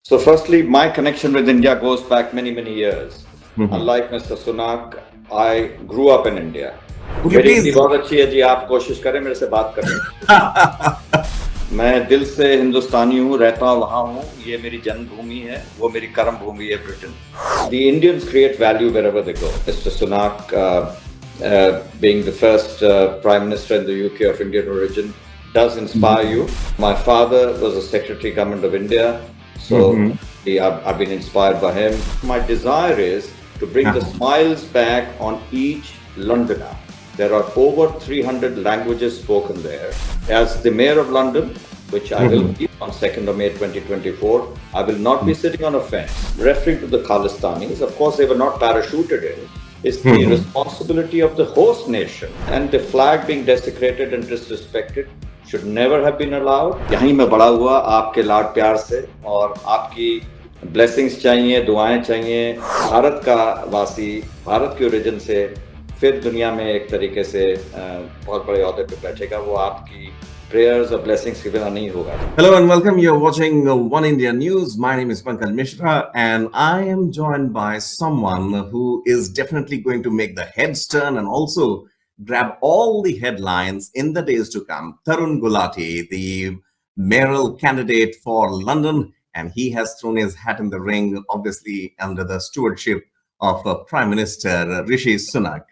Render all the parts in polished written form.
So firstly, my connection with India goes back many, many years. Unlike Mr. Sunak, I grew up in India. Would you मेरी Hindi please? बहुत अच्छी है जी, आप कोशिश करें मेरे से बात करने की। मैं दिल से हिंदुस्तानी हूँ, रहता वहाँ हूँ, ये मेरी जन्मभूमि है, वो मेरी कर्म भूमि है Britain. The Indians create value wherever they go. Mr. Sunak, being the first Prime Minister in the UK of Indian origin, does inspire you. My father was a Secretary Government of India, so I've been inspired by him. My desire is to bring the smiles back on each Londoner. There are over 300 languages spoken there. As the Mayor of London, which I will be on 2nd of May 2024, I will not be sitting on a fence. Referring to the Khalistanis, of course, they were not parachuted in. It's the responsibility of the host nation, and the flag being desecrated and disrespected should never have been allowed. यहीं मैं बड़ा हुआ आपके लाड प्यार से, और आपकी blessings चाहिए, दुआएं चाहिए। भारत का वासी, भारत के ओरिजिन से फिर दुनिया में एक तरीके से बहुत बड़े ओहदे पे बैठेगा, वो आपकी prayers or blessings के बिना नहीं होगा। Hello and welcome. You're watching One India News. My name is Pankaj Mishra, and I am joined by someone who is definitely going to make the heads turn and also grab all the headlines in the days to come. Tarun Ghulati, the mayoral candidate for London, and he has thrown his hat in the ring, obviously under the stewardship of Prime Minister Rishi Sunak.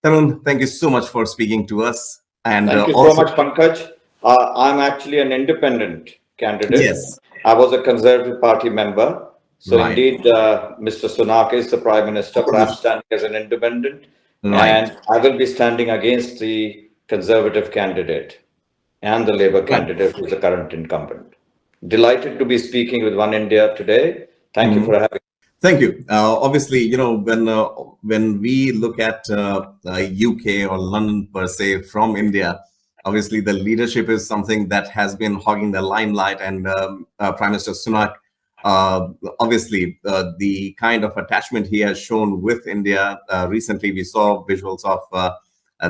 Tarun, thank you so much for speaking to us. And thank you so much, Pankaj. I'm actually an independent candidate. Yes. I was a Conservative Party member. So indeed, Mr. Sunak is the Prime Minister, perhaps standing as an independent. And I will be standing against the Conservative candidate and the Labour candidate, who is the current incumbent. Delighted to be speaking with One India today. Thank you for having me. Thank you. Obviously, you know, when we look at UK or London per se from India, obviously the leadership is something that has been hogging the limelight, and Prime Minister Sunak, obviously the kind of attachment he has shown with India. Recently, we saw visuals of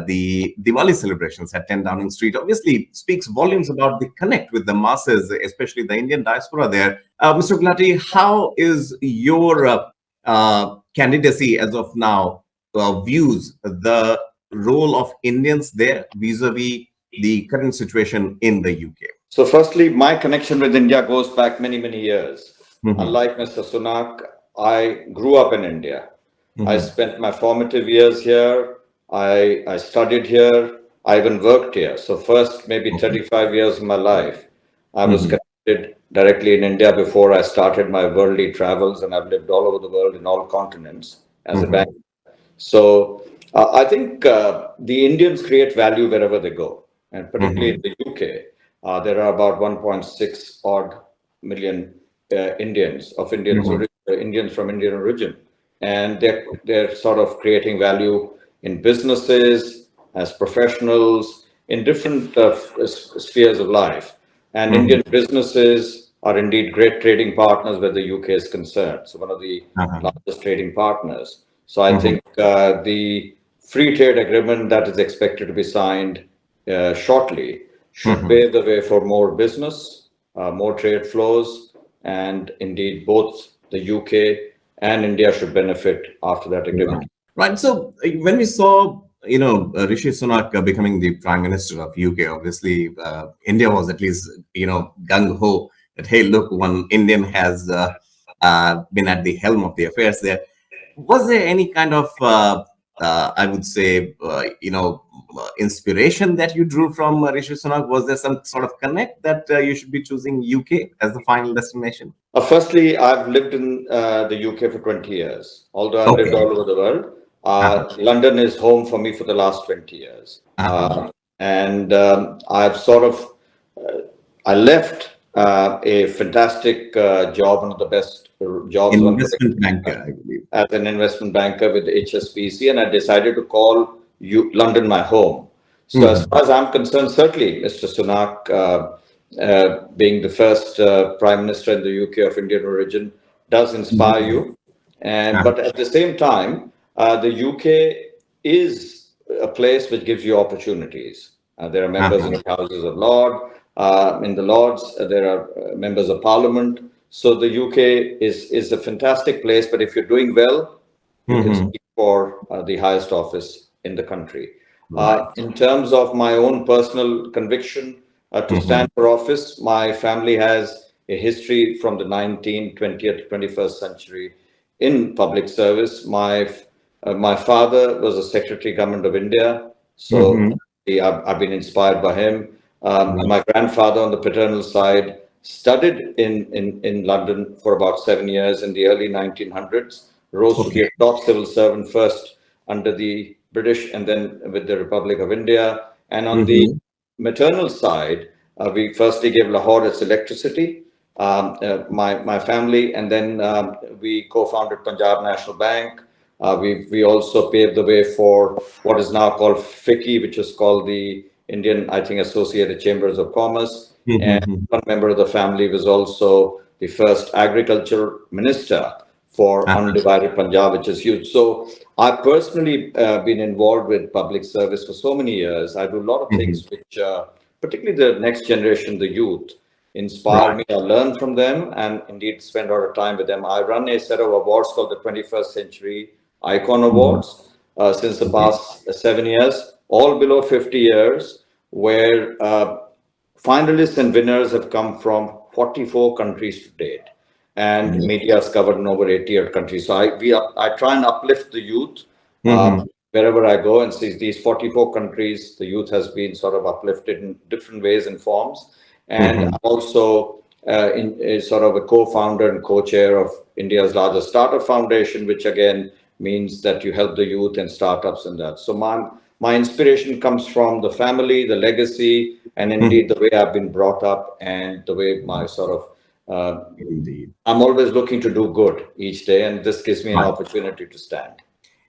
the Diwali celebrations at 10 Downing Street. Obviously speaks volumes about the connect with the masses, especially the Indian diaspora there. Mr. Ghulati, how is your candidacy as of now views the role of Indians there vis-a-vis the current situation in the UK? So firstly, my connection with India goes back many, many years. Unlike Mr. Sunak, I grew up in India. I spent my formative years here. I studied here. I even worked here. So first, maybe 35 years of my life, I was connected directly in India before I started my worldly travels, and I've lived all over the world in all continents as a banker. So I think the Indians create value wherever they go, and particularly in the UK, there are about 1.6 odd million Indians from Indian origin, and they're sort of creating value in businesses, as professionals, in different spheres of life. And Indian businesses are indeed great trading partners where the UK is concerned. So one of the largest trading partners. So I think the free trade agreement that is expected to be signed shortly should pave the way for more business, more trade flows, and indeed both the UK and India should benefit after that agreement. Right. So when we saw, you know, Rishi Sunak becoming the Prime Minister of UK, obviously India was at least, you know, gung ho that, hey, look, one Indian has been at the helm of the affairs there. Was there any kind of, I would say, you know, inspiration that you drew from Rishi Sunak? Was there some sort of connect that you should be choosing UK as the final destination? Firstly, I've lived in the UK for 20 years, although I've lived all over the world. London is home for me for the last 20 years. And I've sort of, I left a fantastic job, one of the best jobs. Investment banker, I believe. As an investment banker with HSBC, and I decided to call London my home. So as far as I'm concerned, certainly Mr. Sunak, being the first Prime Minister in the UK of Indian origin, does inspire you. And but at the same time, the UK is a place which gives you opportunities. There are members in the Houses of Lords. In the Lords, there are members of Parliament. So the UK is a fantastic place, but if you're doing well, you can speak for the highest office in the country. Right. In terms of my own personal conviction to stand for office, my family has a history from the 19th, 20th, 21st century in public service. My father was a Secretary Government of India, so I've been inspired by him. My grandfather on the paternal side studied in London for about 7 years in the early 1900s, rose to be Okay. a top civil servant first under the British and then with the Republic of India. And on the maternal side, we firstly gave Lahore its electricity, my family, and then we co-founded Punjab National Bank. We also paved the way for what is now called FICCI, which is called the Indian, I think, Associated Chambers of Commerce. And one member of the family was also the first agriculture minister for undivided Punjab, which is huge. So I've personally been involved with public service for so many years. I do a lot of things which, particularly the next generation, the youth, inspire me. I learn from them and indeed spend a lot of time with them. I run a set of awards called the 21st Century Icon Awards since the past 7 years, all below 50 years, where finalists and winners have come from 44 countries to date, and media has covered in over 88 countries. So I try and uplift the youth wherever I go, and see these 44 countries, the youth has been sort of uplifted in different ways and forms. And I'm also sort of a co-founder and co-chair of India's largest startup foundation, which again means that you help the youth and startups and that. So my inspiration comes from the family, the legacy, and indeed the way I've been brought up and the way my sort of, Indeed. I'm always looking to do good each day, and this gives me an opportunity to stand.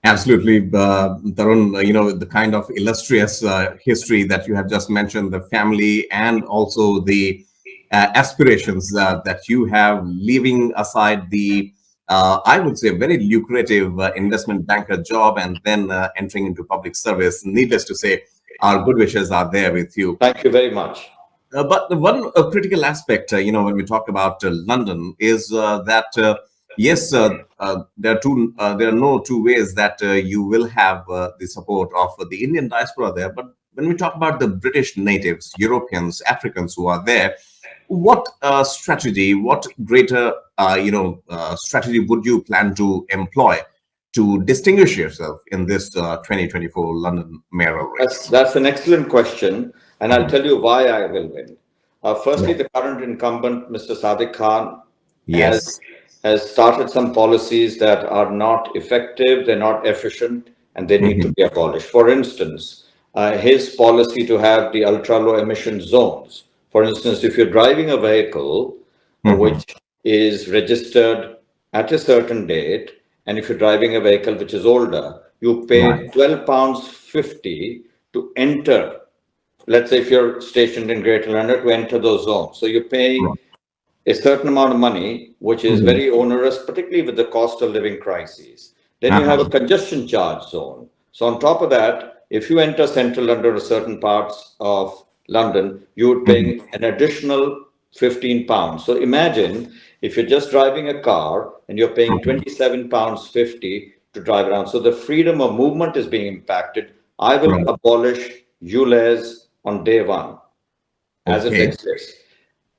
Absolutely, Tarun, the kind of illustrious history that you have just mentioned, the family and also the aspirations that you have, leaving aside the, I would say, very lucrative investment banker job and then entering into public service. Needless to say, our good wishes are there with you. Thank you very much. But the one critical aspect, when we talk about London, is that yes, there are no two ways that you will have the support of the Indian diaspora there. But when we talk about the British natives, Europeans, Africans who are there, what strategy, what greater strategy would you plan to employ to distinguish yourself in this 2024 London mayoral race? That's an excellent question, and I'll tell you why I will win. Firstly, the current incumbent, Mr. Sadiq Khan, Yes. has started some policies that are not effective, they're not efficient, and they need to be abolished. For instance, his policy to have the ultra-low emission zones. For instance, if you're driving a vehicle which is registered at a certain date, and if you're driving a vehicle which is older, you pay £12.50 to enter. Let's say if you're stationed in Greater London, to enter those zones. So you're paying a certain amount of money, which is very onerous, particularly with the cost of living crises. Then you have a congestion charge zone. So on top of that, if you enter central London or certain parts of London, you would pay an additional £15. So imagine if you're just driving a car and you're paying £27.50 to drive around. So the freedom of movement is being impacted. I will abolish ULEZ on day one as it exists.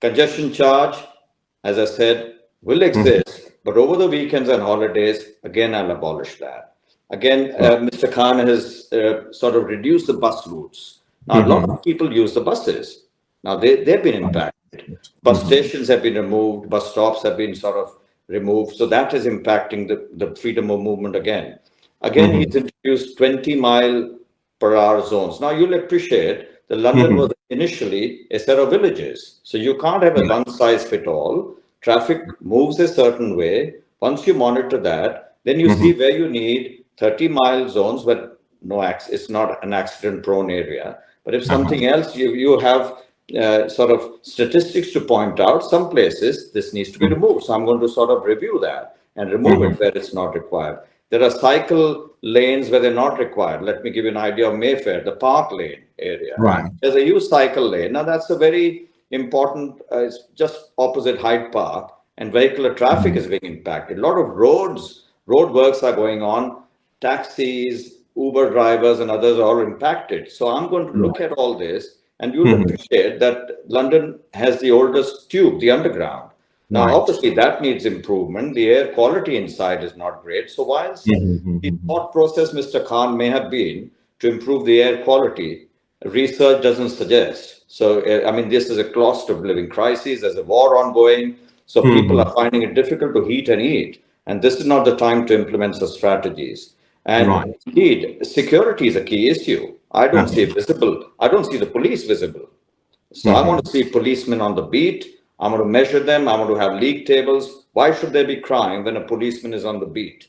Congestion charge, as I said, will exist, but over the weekends and holidays, again, I'll abolish that. Again, Mr. Khan has sort of reduced the bus routes. Now, a lot of people use the buses. Now, they've been impacted. Bus stations have been removed, bus stops have been sort of removed. So that is impacting the freedom of movement again. Again, he's introduced 20-mile-per-hour zones. Now, you'll appreciate that London was initially a set of villages. So you can't have a one-size-fit-all. Traffic moves a certain way. Once you monitor that, then you see where you need 30-mile zones where it's not an accident-prone area. But if something else, you have sort of statistics to point out, some places this needs to be removed. So I'm going to sort of review that and remove it where it's not required. There are cycle lanes where they're not required. Let me give you an idea of Mayfair, the Park Lane area. There's a huge cycle lane. Now that's a very important, it's just opposite Hyde Park. and vehicular traffic is being impacted. A lot of road works are going on. Taxis, Uber drivers, and others are all impacted. So I'm going to look at all this, and you'll appreciate that London has the oldest tube, the underground. Now, Right. obviously, that needs improvement. The air quality inside is not great. So, whilst the thought process, Mr. Khan, may have been to improve the air quality, research doesn't suggest. So, I mean, this is a cost of living crisis. There's a war ongoing. So, people are finding it difficult to heat and eat. And this is not the time to implement such strategies. And Right. indeed, security is a key issue. I don't see it visible. I don't see the police visible. So I want to see policemen on the beat. I want to measure them. I want to have league tables. Why should there be crime when a policeman is on the beat?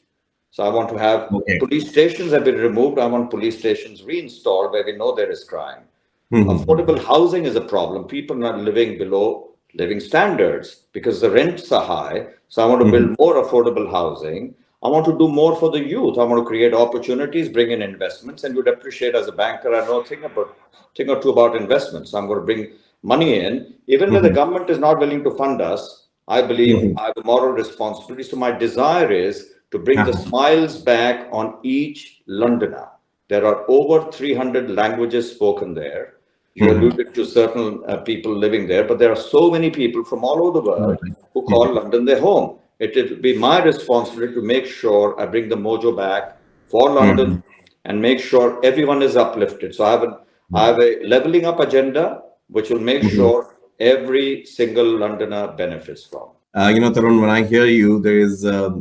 So I want to have Okay. police stations have been removed. I want police stations reinstalled where we know there is crime. Affordable housing is a problem. People are not living below living standards because the rents are high. So I want to build more affordable housing. I want to do more for the youth. I want to create opportunities, bring in investments, and you'd appreciate as a banker, I know a thing or two about investments. So I'm going to bring money in, even when the government is not willing to fund us. I believe I have a moral responsibility. So my desire is to bring the smiles back on each Londoner. There are over 300 languages spoken there. You alluded to certain people living there, but there are so many people from all over the world who call London their home. It will be my responsibility to make sure I bring the mojo back for London and make sure everyone is uplifted. So I have a leveling up agenda, which will make sure every single Londoner benefits from. Tarun, when I hear you, there is, a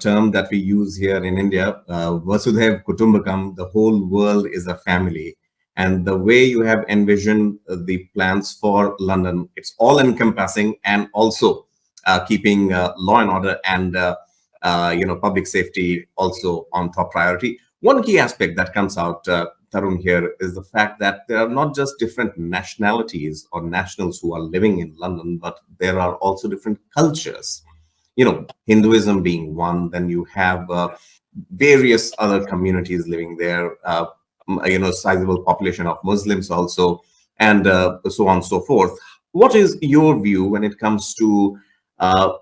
term that we use here in India, Vasudhaiv Kutumbakam, the whole world is a family. And the way you have envisioned the plans for London, it's all encompassing and also keeping law and order and, public safety also on top priority. One key aspect that comes out, Tarun, here is the fact that there are not just different nationalities or nationals who are living in London, but there are also different cultures. Hinduism being one, then you have various other communities living there, sizable population of Muslims also, and so on and so forth. What is your view when it comes to uh,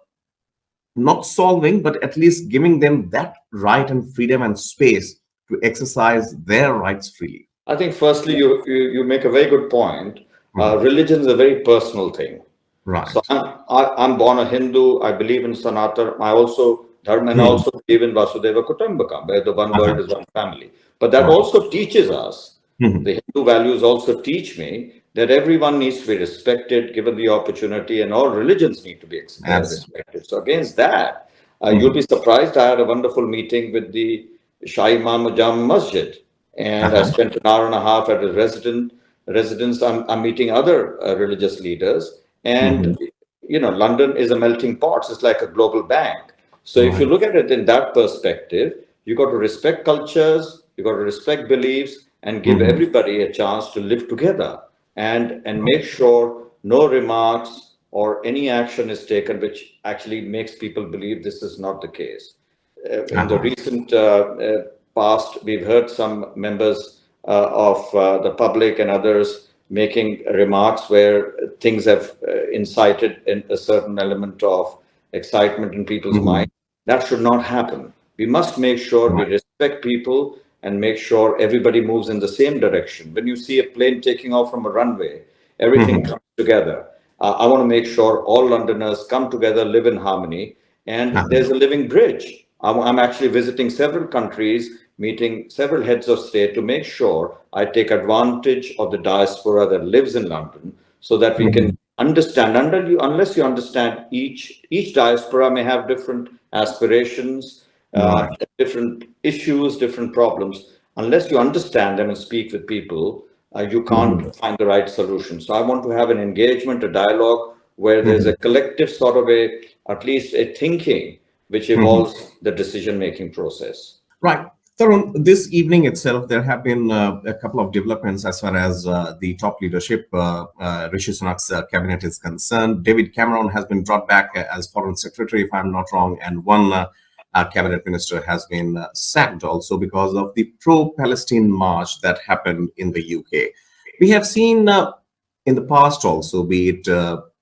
not solving, but at least giving them that right and freedom and space to exercise their rights freely? I think firstly, you make a very good point. Religion is a very personal thing. So Right. I'm born a Hindu. I believe in Sanatana. I also Dharma, and I also believe in Vasudeva Kutumbakam, where the one world is one family. But that Right. also teaches us, the Hindu values also teach me that everyone needs to be respected, given the opportunity, and all religions need to be Absolutely. respected. So against that, you'll be surprised. I had a wonderful meeting with the Shah Imam Jam Masjid, and I spent an hour and a half at a residence. I'm meeting other religious leaders, and London is a melting pot. It's like a global bank. So if you Right. look at it in that perspective, you got to respect cultures, you got to respect beliefs, and give everybody a chance to live together, and make sure no remarks or any action is taken which actually makes people believe this is not the case. In the recent past, we've heard some members of the public and others making remarks where things have incited in a certain element of excitement in people's mind. That should not happen. We must make sure we Right. respect people and make sure everybody moves in the same direction. When you see a plane taking off from a runway, everything comes together. I want to make sure all Londoners come together, live in harmony, and there's a living bridge. I'm actually visiting several countries, meeting several heads of state to make sure I take advantage of the diaspora that lives in London so that we can understand. Unless you understand, each diaspora may have different aspirations, Right. different issues, different problems. Unless you understand them and speak with people, you can't find the right solution. So I want to have an engagement, a dialogue where there's a collective sort of at least a thinking which evolves the decision-making process. Right. Tarun, this evening itself, there have been a couple of developments as far as the top leadership, Rishi Sunak's cabinet is concerned. David Cameron has been brought back as foreign secretary, if I'm not wrong, and one cabinet minister has been sacked also because of the pro-Palestine march that happened in the UK. We have seen in the past also, be it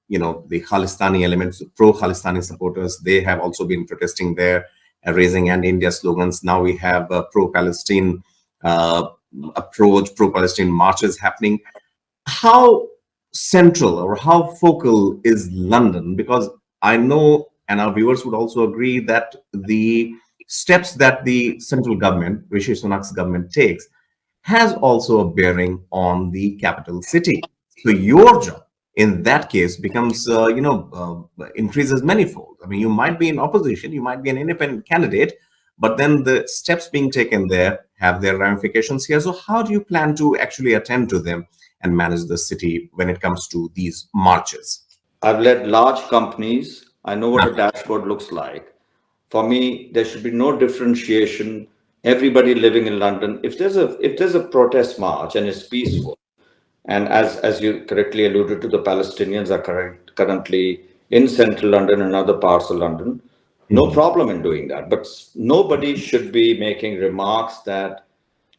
the Khalistani elements, pro-Khalistani supporters, they have also been protesting there, raising anti-India slogans. Now we have pro-Palestine approach, pro-Palestine marches happening. How central or how focal is London? Because I know, and our viewers would also agree, that the steps that the central government, Rishi Sunak's government, takes has also a bearing on the capital city. So your job in that case becomes, increases manifold. I mean, you might be in opposition, you might be an independent candidate, but then the steps being taken there have their ramifications here. So how do you plan to actually attend to them and manage the city when it comes to these marches? I've led large companies. I know what a dashboard looks like. For me, there should be no differentiation. Everybody living in London, if there's a protest march and it's peaceful, and as you correctly alluded to, the Palestinians are currently in central London and other parts of London, no problem in doing that. But nobody should be making remarks that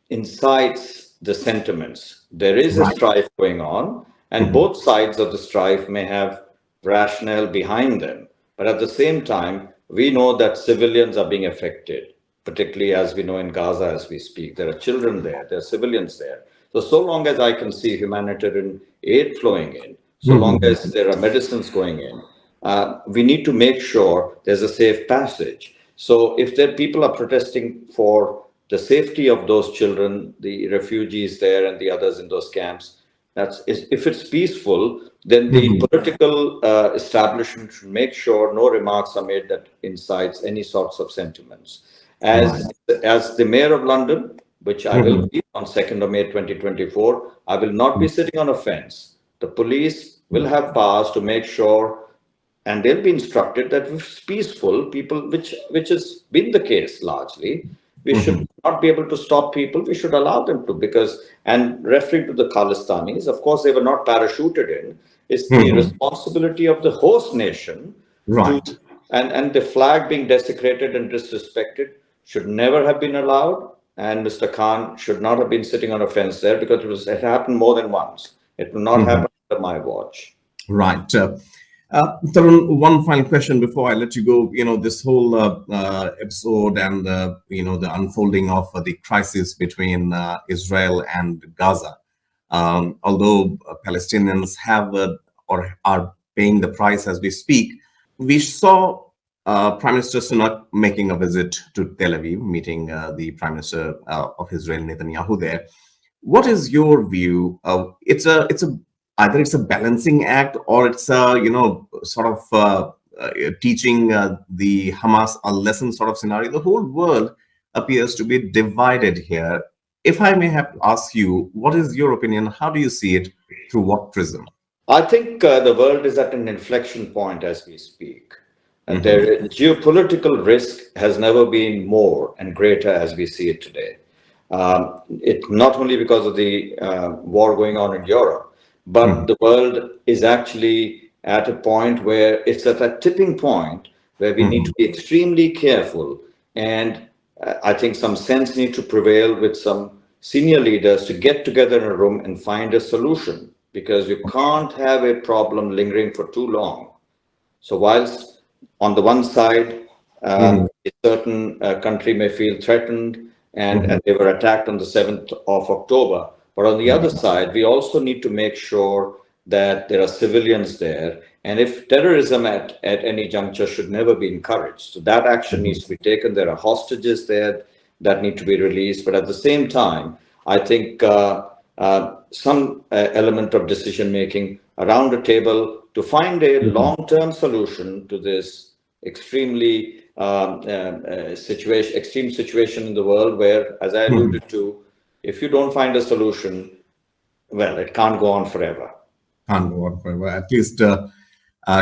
incites the sentiments. There is a Right. strife going on, and both sides of the strife may have rationale behind them. But at the same time, we know that civilians are being affected, particularly as we know in Gaza as we speak. There are children there, there are civilians there. So long as I can see humanitarian aid flowing in, so long as there are medicines going in, we need to make sure there's a safe passage. So if there people are protesting for the safety of those children, the refugees there and the others in those camps, if it's peaceful, then the political establishment should make sure no remarks are made that incites any sorts of sentiments. Right. As the mayor of London, which I will be on 2nd of May 2024, I will not be sitting on a fence. The police will have powers to make sure, and they'll be instructed that if it's peaceful, people, which has been the case largely, we should not be able to stop people. We should allow them to, because, and referring to the Khalistanis, of course, they were not parachuted in. It's the responsibility of the host nation to, Right. and the flag being desecrated and disrespected should never have been allowed. And Mr. Khan should not have been sitting on a fence there, because it happened more than once. It will not happen under my watch. Right. Tarun, one final question before I let you go. This whole episode and, the unfolding of the crisis between Israel and Gaza. Although Palestinians have or are paying the price as we speak, we saw Prime Minister Sunak making a visit to Tel Aviv, meeting the Prime Minister of Israel, Netanyahu, there. What is your view? It's a either it's a balancing act, or it's a sort of teaching the Hamas a lesson sort of scenario. The whole world appears to be divided here. If I may have to ask you, what is your opinion? How do you see it? Through what prism? I think the world is at an inflection point as we speak. And geopolitical risk has never been more and greater as we see it today. It not only because of the war going on in Europe, but the world is actually at a point where it's at a tipping point where we need to be extremely careful. And I think some sense need to prevail with some senior leaders to get together in a room and find a solution, because you can't have a problem lingering for too long. So whilst on the one side, a certain country may feel threatened and they were attacked on the 7th of October, but on the other side, we also need to make sure that there are civilians there. And if terrorism at any juncture should never be encouraged, so that action needs to be taken. There are hostages there that need to be released. But at the same time, I think some element of decision making around the table to find a long-term solution to this extremely extreme situation in the world, where, as I alluded to, if you don't find a solution, well, it can't go on forever. Can't go on forever. At least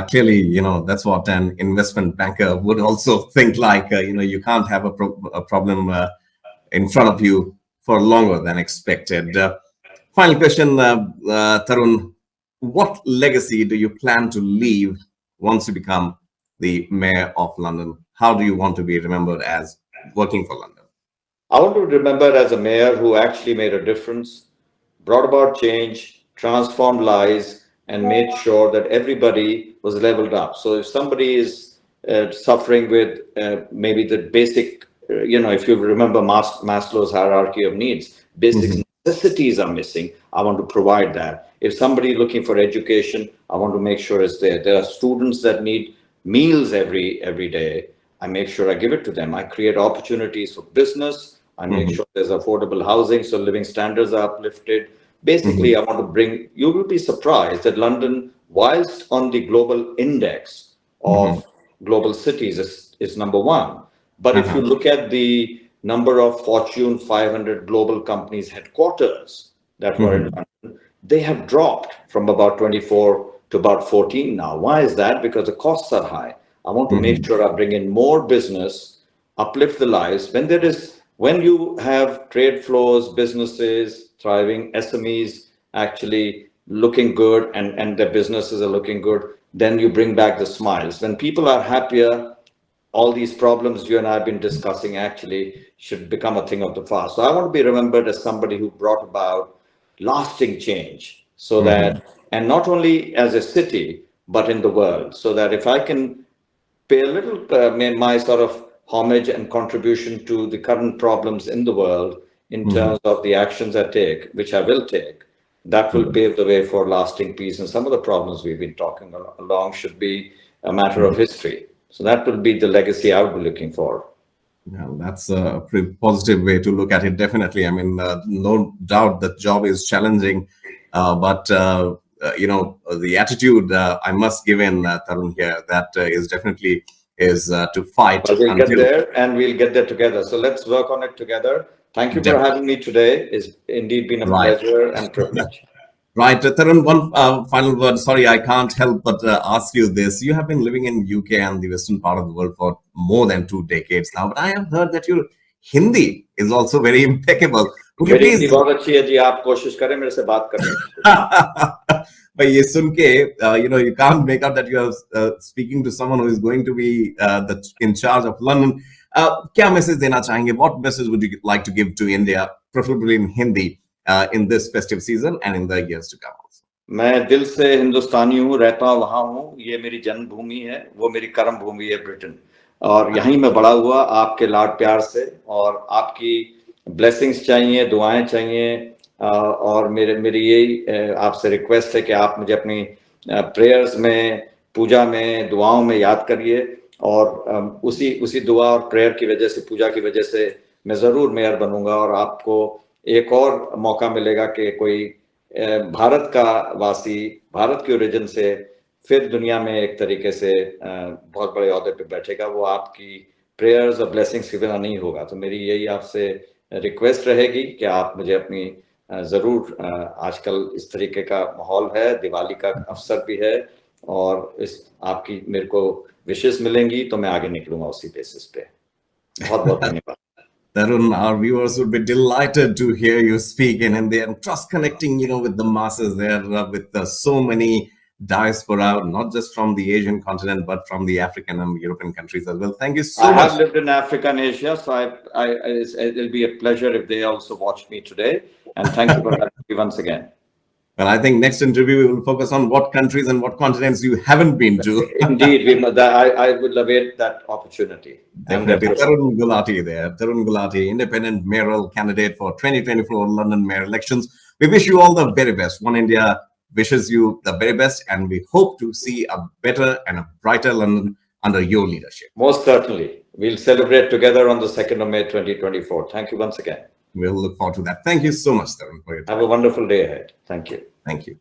clearly, that's what an investment banker would also think. Like, you can't have a problem in front of you for longer than expected. Final question, Tarun. What legacy do you plan to leave once you become the mayor of London? How do you want to be remembered as working for London? I want to be remembered as a mayor who actually made a difference, brought about change, transformed lives, and made sure that everybody was leveled up. So if somebody is suffering with maybe the basic, if you remember Maslow's hierarchy of needs, basic necessities are missing, I want to provide that. If somebody is looking for education, I want to make sure it's there. There are students that need meals every day. I make sure I give it to them. I create opportunities for business. I make sure there's affordable housing, so living standards are uplifted. Basically, I want to bring, you will be surprised that London, whilst on the global index of global cities, is number one. But if you look at the number of Fortune 500 global companies headquarters that were in London, they have dropped from about 24 to about 14 now. Why is that? Because the costs are high. I want to make sure I bring in more business, uplift the lives. When you have trade flows, businesses thriving, SMEs actually looking good, and their businesses are looking good, then you bring back the smiles. When people are happier, all these problems you and I have been discussing actually should become a thing of the past. So I want to be remembered as somebody who brought about lasting change, so that, and not only as a city, but in the world, so that if I can pay a little, my sort of homage and contribution to the current problems in the world in terms of the actions I take, which I will take, that will pave the way for lasting peace. And some of the problems we've been talking along should be a matter of history. So that will be the legacy I would be looking for. Yeah, that's a pretty positive way to look at it. Definitely. I mean, no doubt the job is challenging, but the attitude I must give in Tarun here, that is definitely is to fight. But we'll get there, and we'll get there together. So let's work on it together. Thank you for having me today. It's indeed been a pleasure and privilege. Right, Tarun, one final word. Sorry, I can't help but ask you this. You have been living in UK and the western part of the world for more than 2 decades now, but I have heard that your Hindi is also very impeccable. Would you please? बहुत अच्छी है जी, आप कोशिश करें मेरे से बात करने की. But ये सुन के, you can't make out that you are speaking to someone who is going to be in charge of London. क्या message देना चाहेंगे? What message would you like to give to India, preferably in Hindi, in this festive season and in the years to come? मैं दिल से हिंदुस्तानी हूँ, रहता वहाँ हूँ. ये मेरी जन्मभूमि है, वो मेरी कर्म भूमि है ब्रिटेन, और यहीं मैं बड़ा हुआ आपके लाड प्यार से. और आपकी ब्लेसिंग्स चाहिए, दुआएं चाहिए, और मेरी यही आपसे रिक्वेस्ट है कि आप मुझे अपनी प्रेयर्स में, पूजा में, दुआओं में याद करिए. और उसी दुआ और प्रेयर की वजह से, पूजा की वजह से मैं ज़रूर मेयर बनूंगा, और आपको एक और मौका मिलेगा कि कोई भारत का वासी, भारत के ओरिजिन से फिर दुनिया में एक तरीके से बहुत बड़े ओहदे पे बैठेगा. वो आपकी प्रेयर्स और ब्लेसिंग्स के बिना नहीं होगा. तो मेरी यही आपसे रिक्वेस्ट रहेगी कि आप मुझे अपनी ज़रूर, आजकल इस तरीके का माहौल है, दिवाली का अवसर भी है, और इस आपकी मेरे को विशेष मिलेंगी तो मैं आगे निकलूंगा उसी बेसिस पे. बहुत बहुत धन्यवाद. Tarun, our viewers would be delighted to hear you speak in Hindi and trust connecting, with the masses there, with so many diaspora, not just from the Asian continent, but from the African and European countries as well. Thank you so much. I have lived in Africa and Asia, so it'll be a pleasure if they also watch me today. And thank you for having me once again. Well, I think next interview we will focus on what countries and what continents you haven't been to. Indeed, I would await that opportunity. Definitely. Tarun Ghulati there. Tarun Ghulati, independent mayoral candidate for 2024 London mayor elections. We wish you all the very best. Oneindia wishes you the very best, and we hope to see a better and a brighter London under your leadership. Most certainly. We'll celebrate together on the 2nd of May 2024. Thank you once again. We'll look forward to that. Thank you so much, Tarun, for your time. Have a wonderful day ahead. Thank you. Thank you.